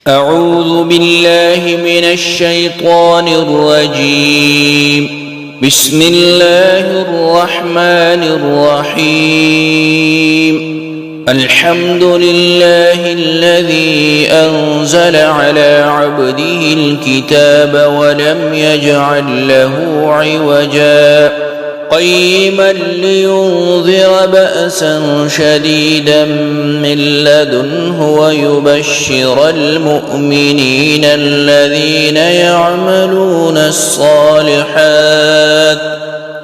أعوذ بالله من الشيطان الرجيم. بسم الله الرحمن الرحيم. الحمد لله الذي أنزل على عبده الكتاب ولم يجعل له عوجا قيما لينذر بأسا شديدا من لدنه ويبشر المؤمنين الذين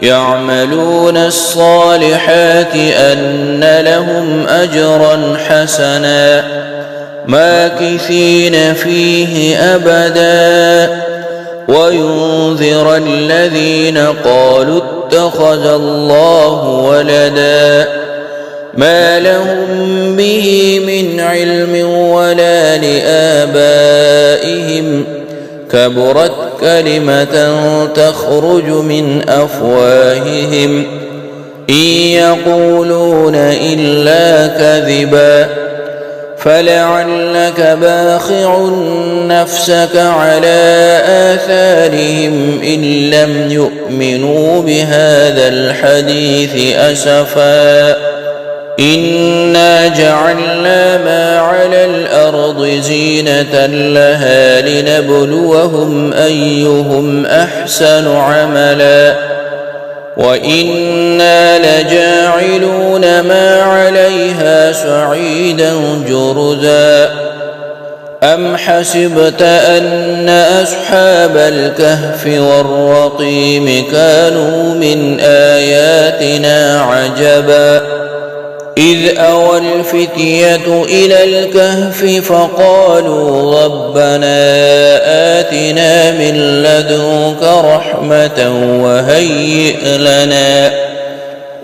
يعملون الصالحات أن لهم أجرا حسنا ماكثين فيه أبدا وينذر الذين قالوا اتخذ الله ولدا ما لهم به من علم ولا لآبائهم كبرت كلمة تخرج من أفواههم إن يقولون إلا كذبا فلعلك باخع نفسك على آثارهم إن لم يؤمنوا بهذا الحديث أسفا إنا جعلنا ما على الأرض زينة لها لنبلوهم أيهم أحسن عملا وإنا لجاعلون ما عليها صعيدا جرزا أم حسبت أن أصحاب الكهف والرقيم كانوا من آياتنا عجبا إذ أوى الفتية إلى الكهف فقالوا ربنا آتنا من لدنك رحمة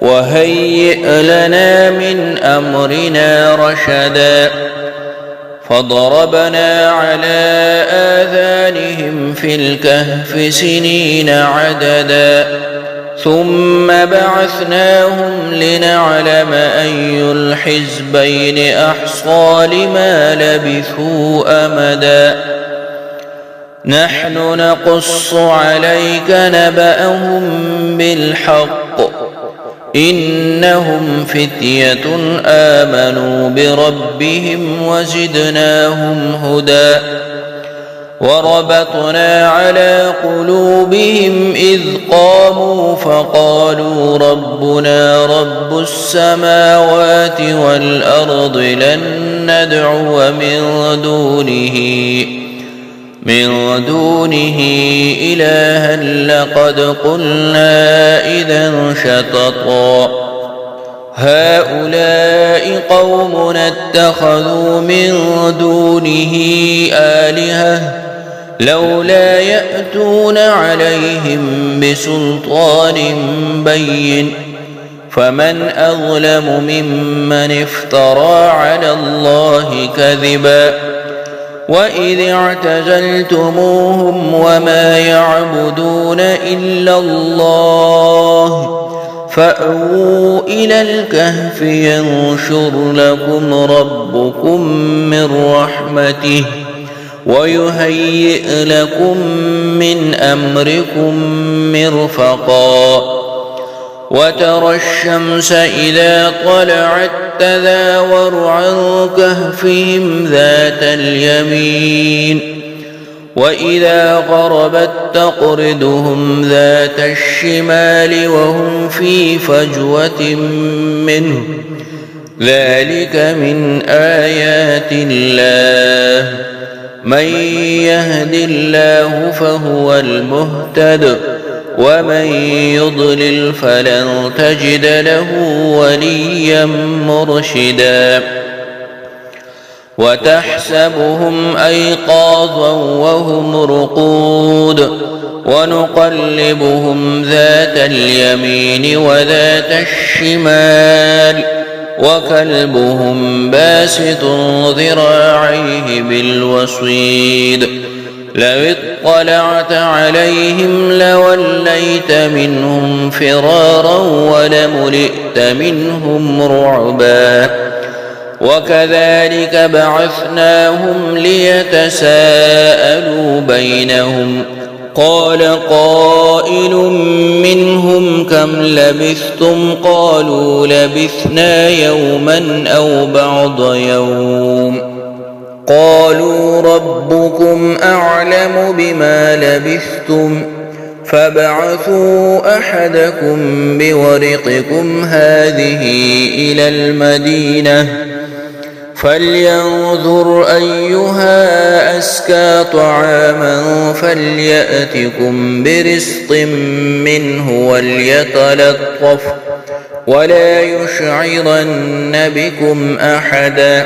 وهيئ لنا من أمرنا رشدا فضربنا على آذانهم في الكهف سنين عددا ثم بعثناهم لنعلم أي الحزبين أحصى لما لبثوا أمدا نحن نقص عليك نبأهم بالحق إنهم فتية آمنوا بربهم وزدناهم هدى وربطنا على قلوبهم إذ قاموا فقالوا ربنا رب السماوات والأرض لن ندعو من دونه إلها لقد قلنا إذا شططا هؤلاء قومنا اتخذوا من دونه آلهة لولا يأتون عليهم بسلطان بين فمن أظلم ممن افترى على الله كذبا وإذ اعتزلتموهم وما يعبدون إلا الله فأووا إلى الكهف ينشر لكم ربكم من رحمته ويهيئ لكم من أمركم مرفقا وترى الشمس إذا طلعت تزاور عن كهفهم ذات اليمين وإذا غربت تقرضهم ذات الشمال وهم في فجوة منه ذلك من آيات الله من يهد الله فهو المهتد ومن يضلل فلن تجد له وليا مرشدا وتحسبهم أيقاظا وهم رقود ونقلبهم ذات اليمين وذات الشمال وكلبهم باسط ذراعيه بالوصيد لو اطلعت عليهم لوليت منهم فرارا ولملئت منهم رعبا وكذلك بعثناهم ليتساءلوا بينهم قال قائل منهم كم لبثتم قالوا لبثنا يوما أو بعض يوم قالوا ربكم أعلم بما لبثتم فابعثوا أحدكم بورقكم هذه إلى المدينة فلينظر أيها أزكى طعاما فليأتكم برزق منه وليتلطف ولا يشعرن بكم أحدا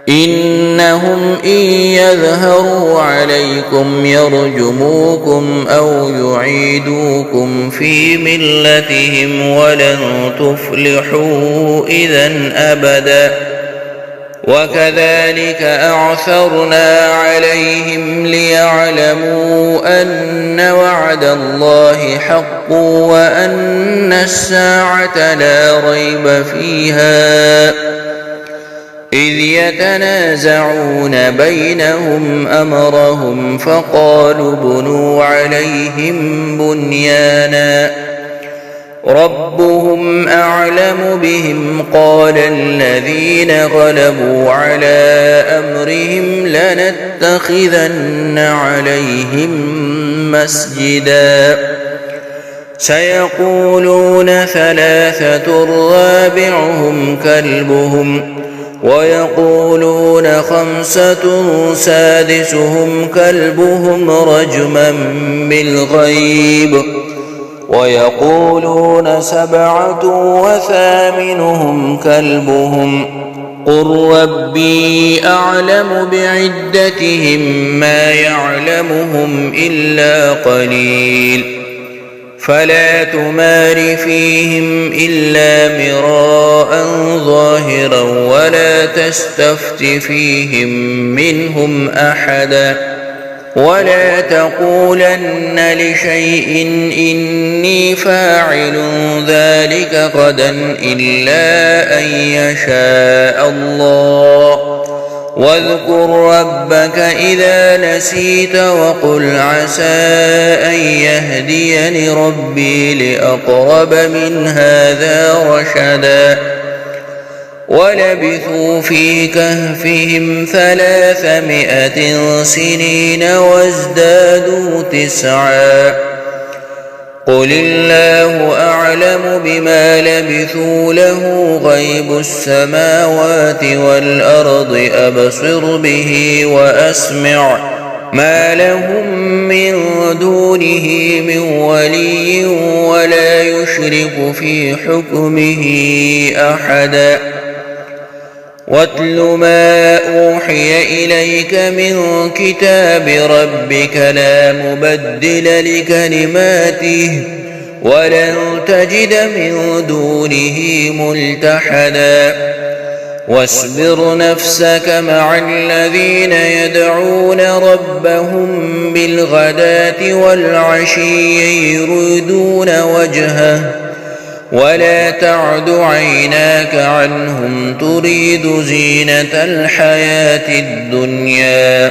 إنهم إن يظهروا عليكم يرجموكم أو يعيدوكم في ملتهم ولن تفلحوا إذا أبدا وكذلك أعثرنا عليهم ليعلموا أن وعد الله حق وأن الساعة لا ريب فيها إذ يتنازعون بينهم أمرهم فقالوا بنوا عليهم بنيانا ربهم أعلم بهم قال الذين غلبوا على أمرهم لنتخذن عليهم مسجدا سيقولون ثلاثة رابعهم كلبهم ويقولون خمسة سادسهم كلبهم رجما بالغيب ويقولون سبعة وثامنهم كلبهم قل ربي أعلم بعدتهم ما يعلمهم إلا قليل فلا تمار فيهم إلا مراء ظاهرا ولا تستفت فيهم منهم أحدا ولا تقولن لشيء إني فاعل ذلك غدا إلا أن يشاء الله واذكر ربك إذا نسيت وقل عسى أن يهديني ربي لأقرب من هذا رشدا ولبثوا في كهفهم 300 سنين وازدادوا 9 قل الله أعلم بما لبثوا له غيب السماوات والأرض أبصر به وأسمع ما لهم من دونه من ولي ولا يشرك في حكمه أحدا واتل ما أوحي إليك من كتاب ربك لا مبدل لكلماته ولن تجد من دونه ملتحدا واصبر نفسك مع الذين يدعون ربهم بالغداة والعشي يريدون وجهه ولا تعد عيناك عنهم تريد زينة الحياة الدنيا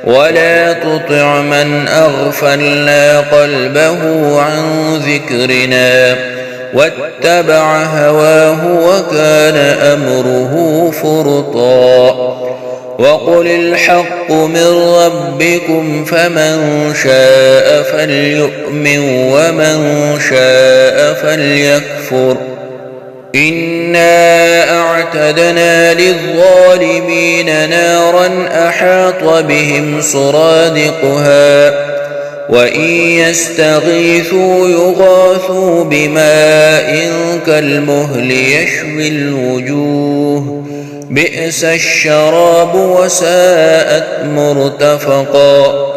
ولا تطع من أغفلنا قلبه عن ذكرنا واتبع هواه وكان أمره فرطا وقل الحق من ربكم فمن شاء فليؤمن ومن شاء فليكفر إنا أعتدنا للظالمين نارا أحاط بهم سرادقها وإن يستغيثوا يغاثوا بماء كالمهل يشوي الوجوه بئس الشراب وساءت مرتفقا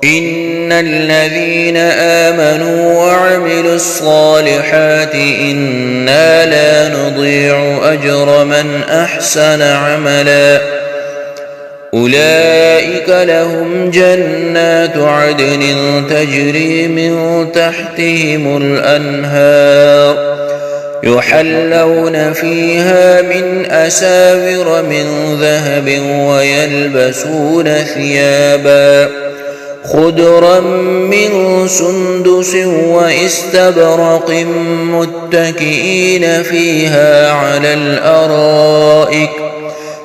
إن الذين آمنوا وعملوا الصالحات إنا لا نضيع أجر من أحسن عملا أولئك لهم جنات عدن تجري من تحتهم الأنهار يحلون فيها من أساور من ذهب ويلبسون ثيابا خضرا من سندس واستبرق متكئين فيها على الأرائك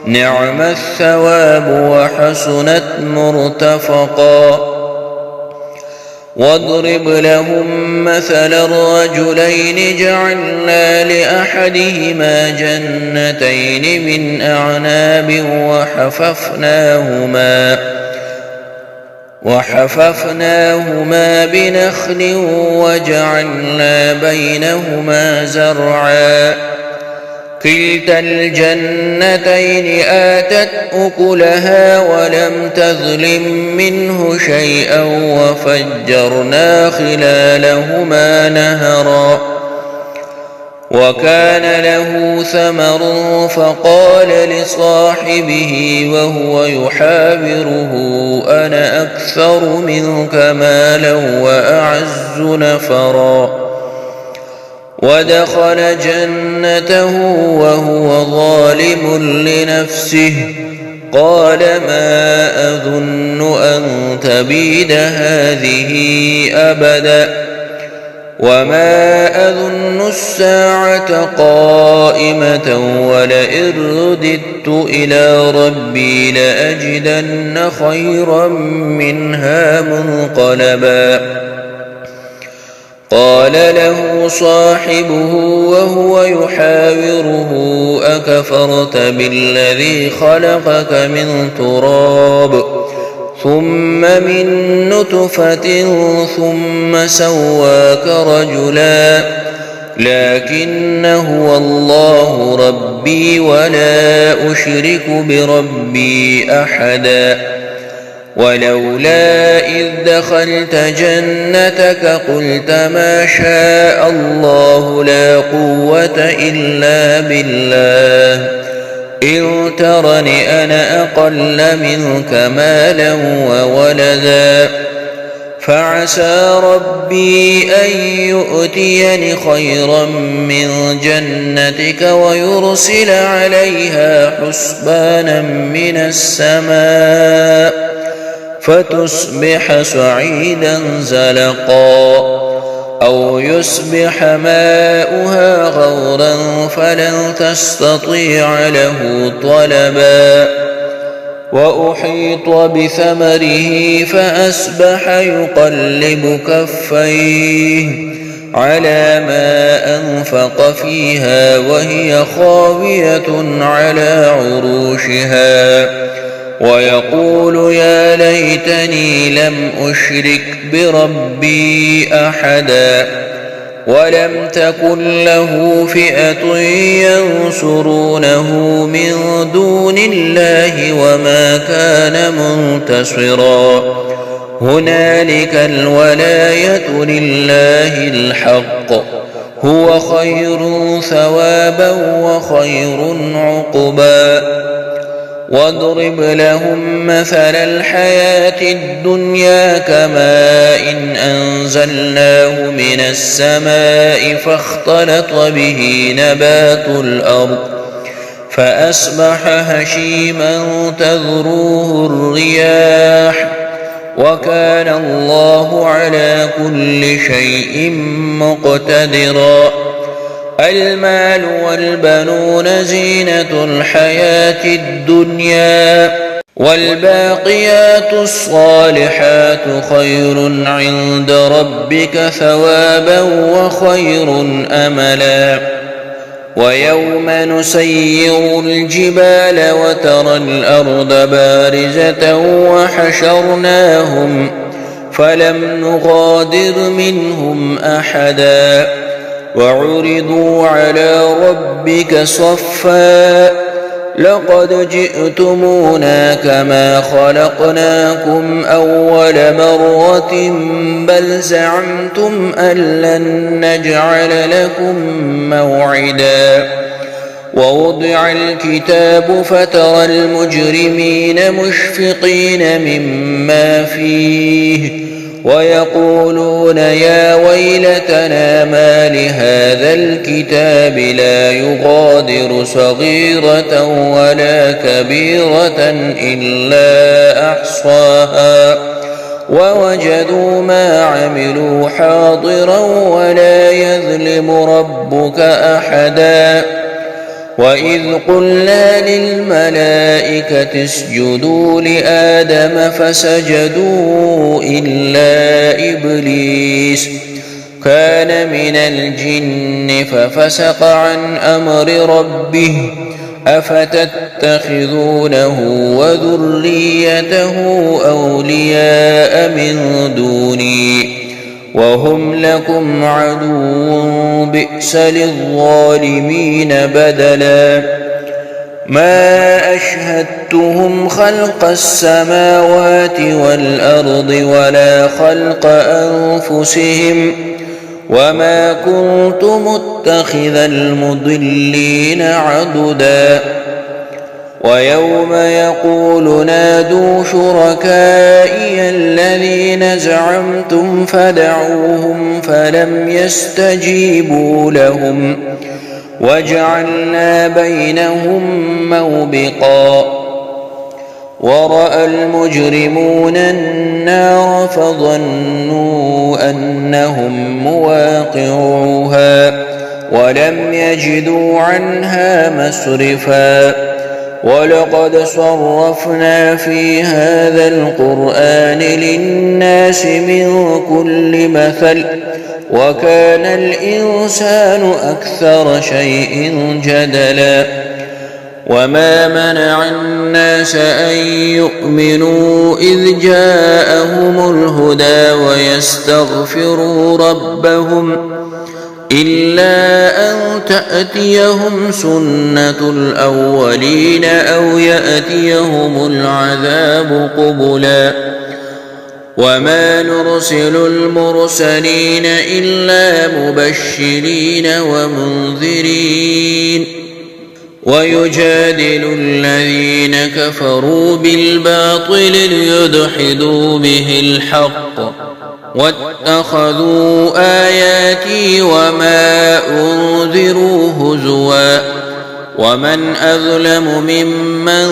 نعم الثواب وحسنت مرتفقا. واضرب لهم مثل الرجلين جعلنا لأحدهما جنتين من أعناب وحففناهما بنخل وجعلنا بينهما زرعا كلتا الجنتين آتت أكلها ولم تظلم منه شيئا وفجرنا خلالهما نهرا وكان له ثمر فقال لصاحبه وهو يحاوره أنا أكثر منك مالا وأعز نفرا ودخل جنته وهو ظالم لنفسه قال ما أظن أن تبيد هذه أبدا وما أظن الساعة قائمة ولئن رددت إلى ربي لأجدن خيرا منها منقلبا. قال له صاحبه وهو يحاوره أكفرت بالذي خلقك من تراب ثم من نطفة ثم سواك رجلا لكن هو الله ربي ولا أشرك بربي أحدا. ولولا إذ دخلت جنتك قلت ما شاء الله لا قوة إلا بالله إن ترني أنا أقل منك مالا وولدا فعسى ربي أن يؤتيني خيرا من جنتك ويرسل عليها حسبانا من السماء فتصبح صعيدا زلقا أو يصبح ماؤها غورا فلن تستطيع له طلبا. وأحيط بثمره فأصبح يقلب كفيه على ما أنفق فيها وهي خاوية على عروشها ويقول يا ليتني لم أشرك بربي أحدا ولم تكن له فئة ينصرونه من دون الله وما كان منتصرا. هنالك الولاية لله الحق هو خير ثوابا وخير عقبا. واضرب لهم مثل الحياة الدنيا كماء أنزلناه من السماء فاختلط به نبات الأرض فأصبح هشيما تذروه الرياح وكان الله على كل شيء مقتدرا. المال والبنون زينة الحياة الدنيا والباقيات الصالحات خير عند ربك ثوابا وخير أملا. ويوم نسير الجبال وترى الأرض بارزة وحشرناهم فلم نغادر منهم أحدا وعرضوا على ربك صفا لقد جئتمونا كما خلقناكم أول مرة بل زعمتم أن لن نجعل لكم موعدا. ووضع الكتاب فترى المجرمين مشفقين مما فيه ويقولون يا ويلتنا ما لهذا الكتاب لا يغادر صغيرة ولا كبيرة إلا أحصاها ووجدوا ما عملوا حاضرا ولا يظلم ربك أحدا وإذ قلنا للملائكة اسجدوا لآدم فسجدوا إلا إبليس كان من الجن ففسق عن أمر ربه أفتتخذونه وذريته أولياء من دوني وهم لكم عدو بئس للظالمين بدلا ما أشهدتهم خلق السماوات والأرض ولا خلق أنفسهم وما كنت متخذ المضلين عضدا ويوم يقول نادوا شركائي الذين زعمتم فدعوهم فلم يستجيبوا لهم وجعلنا بينهم موبقا ورأى المجرمون النار فظنوا أنهم مواقعوها ولم يجدوا عنها مصرفا ولقد صرفنا في هذا القرآن للناس من كل مثل وكان الإنسان أكثر شيء جدلا وما منع الناس أن يؤمنوا إذ جاءهم الهدى ويستغفروا ربهم إلا أن تأتيهم سنة الأولين أو يأتيهم العذاب قبلا وما نرسل المرسلين إلا مبشرين ومنذرين ويجادل الذين كفروا بالباطل ليدحضوا به الحق واتخذوا آياتي وما أنذروا هزوا ومن أظلم ممن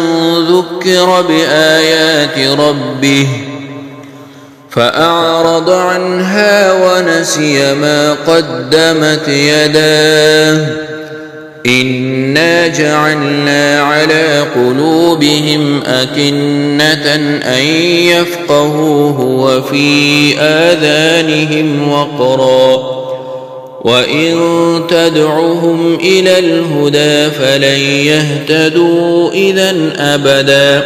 ذكر بآيات ربه فأعرض عنها ونسي ما قدمت يداه إنا جعلنا على قلوبهم أكنة أن يفقهوه وفي آذانهم وقرا وإن تدعهم إلى الهدى فلن يهتدوا إذن أبدا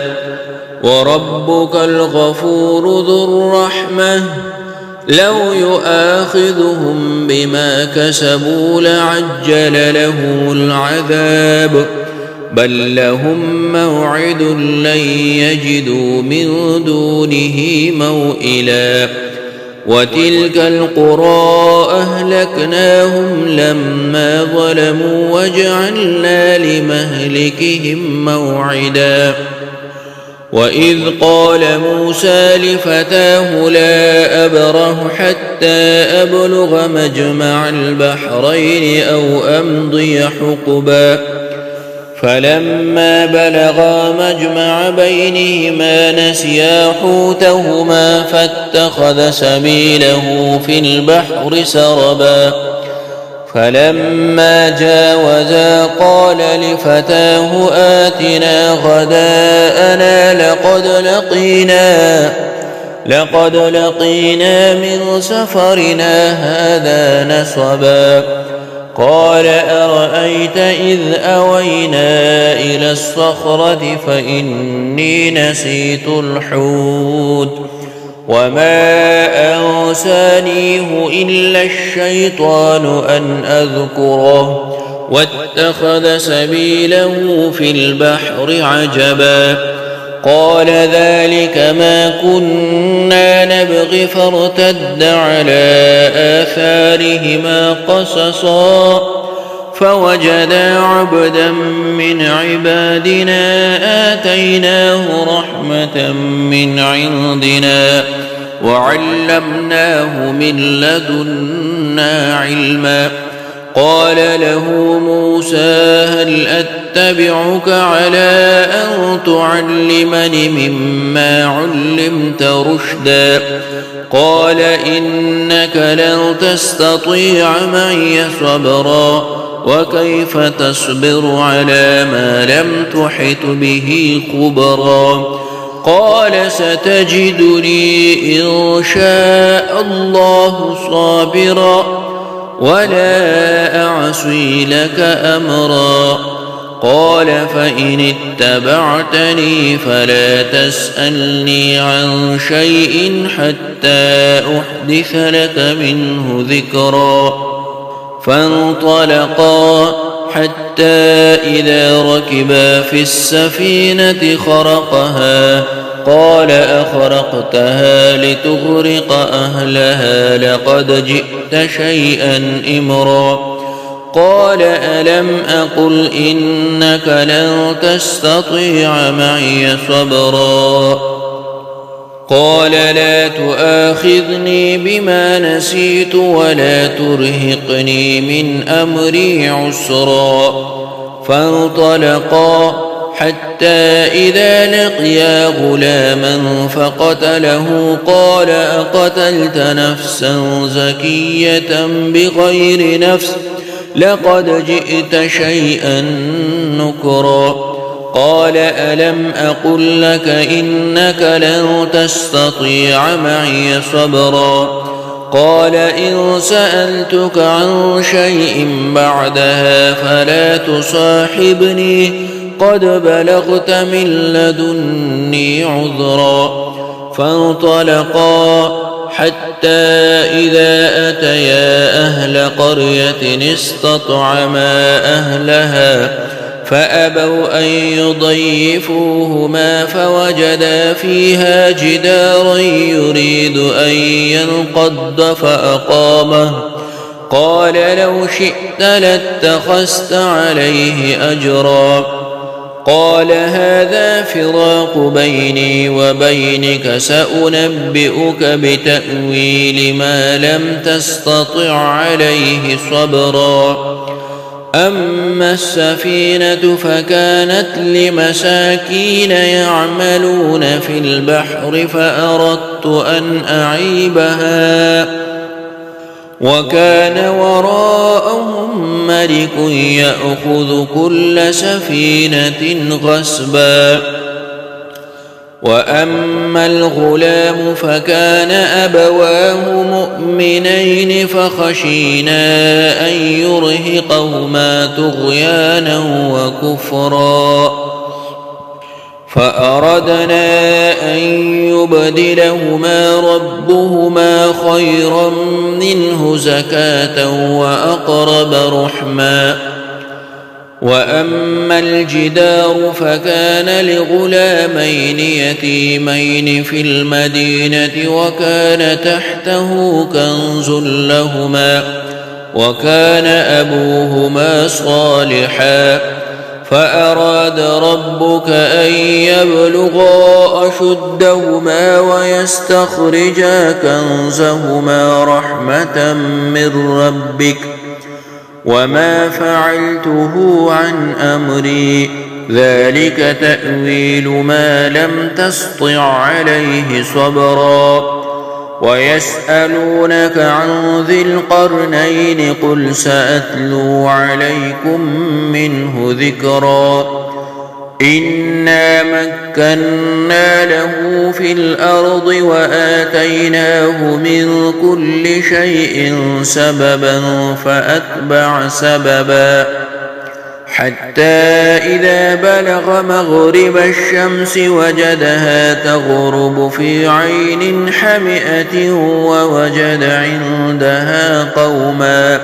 وربك الغفور ذو الرحمة لو يؤاخذهم بما كسبوا لعجل لهم العذاب بل لهم موعد لن يجدوا من دونه موئلا وتلك القرى أهلكناهم لما ظلموا وجعلنا لمهلكهم موعدا وإذ قال موسى لفتاه لا أبرح حتى أبلغ مجمع البحرين أو أمضي حقبا فلما بلغا مجمع بينهما نسيا حوتهما فاتخذ سبيله في البحر سربا فلما جاوزا قال لفتاه آتنا غداءنا لقد لقينا من سفرنا هذا نصبا قال أرأيت إذ أوينا إلى الصخرة فإني نسيت الحوت وما أنسانيه إلا الشيطان أن أذكره واتخذ سبيله في البحر عجبا قال ذلك ما كنا نبغي فارتد على آثارهما قصصا فوجدا عبدا من عبادنا آتيناه رحمة من عندنا وعلمناه من لدنا علما. قال له موسى هل أتبعك على أن تعلمني مما علمت رشدا؟ قال إنك لن تستطيع معي صبرا وكيف تصبر على ما لم تحط به خبرا؟ قال ستجدني إن شاء الله صابرا ولا أعصي لك أمرا. قال فإن اتبعتني فلا تسألني عن شيء حتى أحدث لك منه ذكرا. فانطلقا حتى إذا ركبا في السفينة خرقها قال أخرقتها لتغرق أهلها لقد جئت شيئا إمرا. قال ألم أقل إنك لن تستطيع معي صبرا؟ قال لا تؤاخذني بما نسيت ولا ترهقني من أمري عسرا. فانطلقا حتى إذا لقيا غلاما فقتله قال أقتلت نفسا زكية بغير نفس لقد جئت شيئا نكرا. قال ألم أقل لك إنك لن تستطيع معي صبرا؟ قال إن سألتك عن شيء بعدها فلا تصاحبني قد بلغت من لدني عذرا. فانطلقا حتى إذا أتيا أهل قرية استطعما أهلها فأبوا أن يضيفوهما فوجدا فيها جدارا يريد أن ينقض فأقامه. قال لو شئت لاتخذت عليه أجرا. قال هذا فراق بيني وبينك سأنبئك بتأويل ما لم تستطع عليه صبرا. أما السفينة فكانت لمساكين يعملون في البحر فأردت أن أعيبها وكان وراءهم ملك يأخذ كل سفينة غصبا. وأما الغلام فكان أبواه مؤمنين فخشينا أن يرهقهما طغيانا وكفرا فأردنا أن يبدلهما ربهما خيرا منه زكاة وأقرب رحما. وأما الجدار فكان لغلامين يتيمين في المدينة وكان تحته كنز لهما وكان أبوهما صالحا فأراد ربك أن يبلغا أشدهما ويستخرجا كنزهما رحمة من ربك وما فعلته عن أمري ذلك تأويل ما لم تسطع عليه صبرا. ويسألونك عن ذي القرنين قل سأتلو عليكم منه ذكرا. إنا مكنا له في الأرض وآتيناه من كل شيء سببا فأتبع سببا حتى إذا بلغ مغرب الشمس وجدها تغرب في عين حمئة ووجد عندها قوما.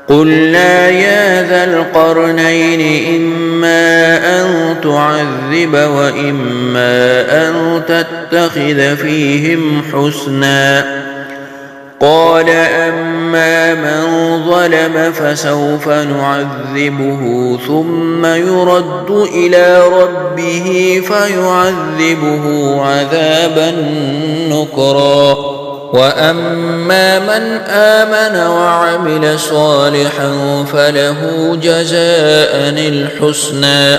قلنا يا ذا القرنين إما أن تعذب وإما أن تتخذ فيهم حسنا. قال أما من ظلم فسوف نعذبه ثم يرد إلى ربه فيعذبه عذابا نكرا وأما من آمن وعمل صالحا فله جزاء الحسنى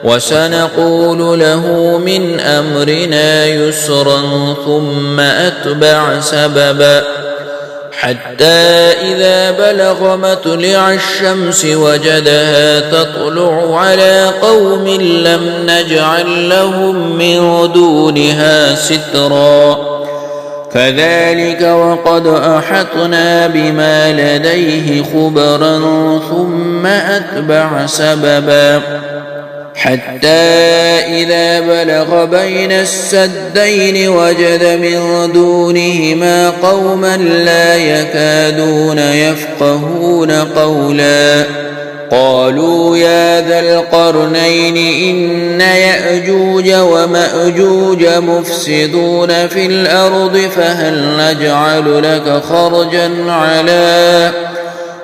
وسنقول له من أمرنا يسرا ثم أتبع سببا حتى إذا بلغ مطلع الشمس وجدها تطلع على قوم لم نجعل لهم من دونها سترا كذلك وقد أحطنا بما لديه خبرا ثم أتبع سببا حتى إذا بلغ بين السدين وجد من دونهما قوما لا يكادون يفقهون قولا قالوا يا ذا القرنين إن يأجوج ومأجوج مفسدون في الأرض فهل نجعل لك خرجا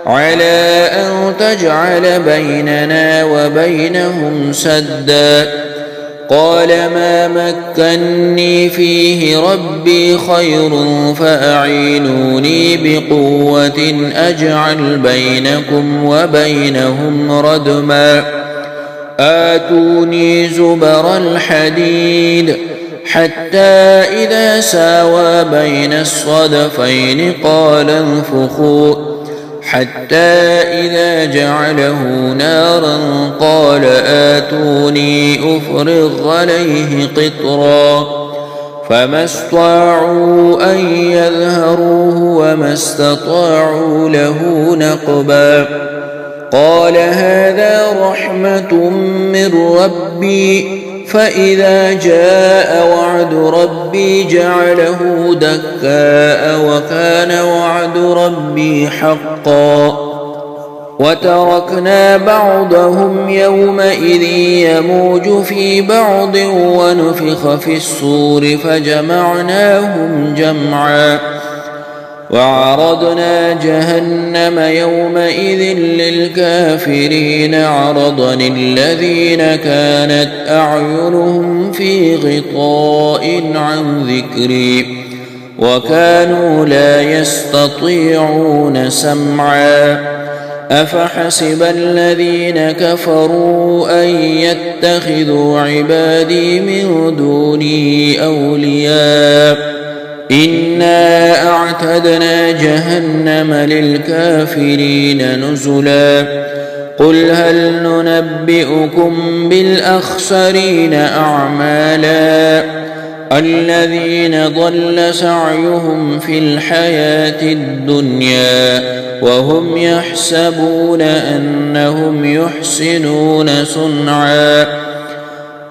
على أن تجعل بيننا وبينهم سدا قال ما مكني فيه ربي خير فأعينوني بقوة أجعل بينكم وبينهم ردما آتوني زبر الحديد حتى إذا ساوى بين الصدفين قال انفخوا حتى إذا جعله نارا قال آتوني أفرغ عليه قطرا فما استطاعوا أن يظهروه وما استطاعوا له نقبا قال هذا رحمة من ربي فإذا جاء وعد ربي جعله دكاء وكان وعد ربي حقا وتركنا بعضهم يومئذ يموج في بعض ونفخ في الصور فجمعناهم جمعا وعرضنا جهنم يومئذ للكافرين عرضا الذين كانت أعينهم في غطاء عن ذكري وكانوا لا يستطيعون سمعا أفحسب الذين كفروا أن يتخذوا عبادي من دوني أولياء إنا أعتدنا جهنم للكافرين نزلا قل هل ننبئكم بالأخسرين أعمالا الذين ضل سعيهم في الحياة الدنيا وهم يحسبون أنهم يحسنون صنعا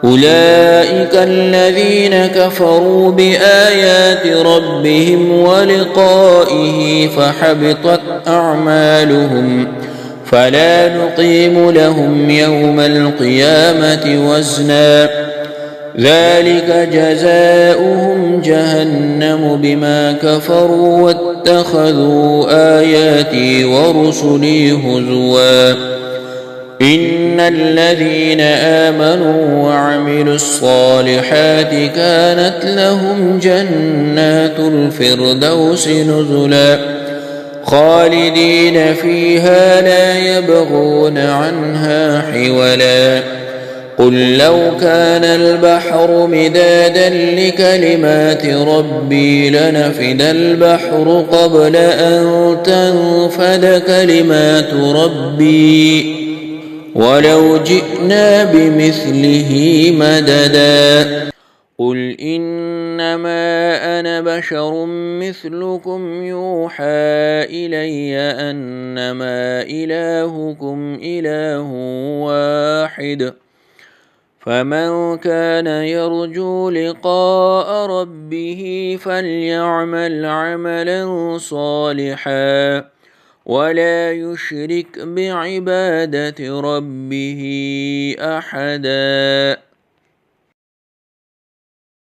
أولئك الذين كفروا بآيات ربهم ولقائه فحبطت أعمالهم فلا نقيم لهم يوم القيامة وزنا ذلك جزاؤهم جهنم بما كفروا واتخذوا آياتي ورسلي هزوا إن الذين آمنوا وعملوا الصالحات كانت لهم جنات الفردوس نزلا خالدين فيها لا يبغون عنها حولا قل لو كان البحر مدادا لكلمات ربي لنفد البحر قبل أن تنفد كلمات ربي ولو جئنا بمثله مددا قل إنما أنا بشر مثلكم يوحى إلي أنما إلهكم إله واحد فمن كان يرجو لقاء ربه فليعمل عملا صالحا ولا يشرك بعبادة ربه أحدا.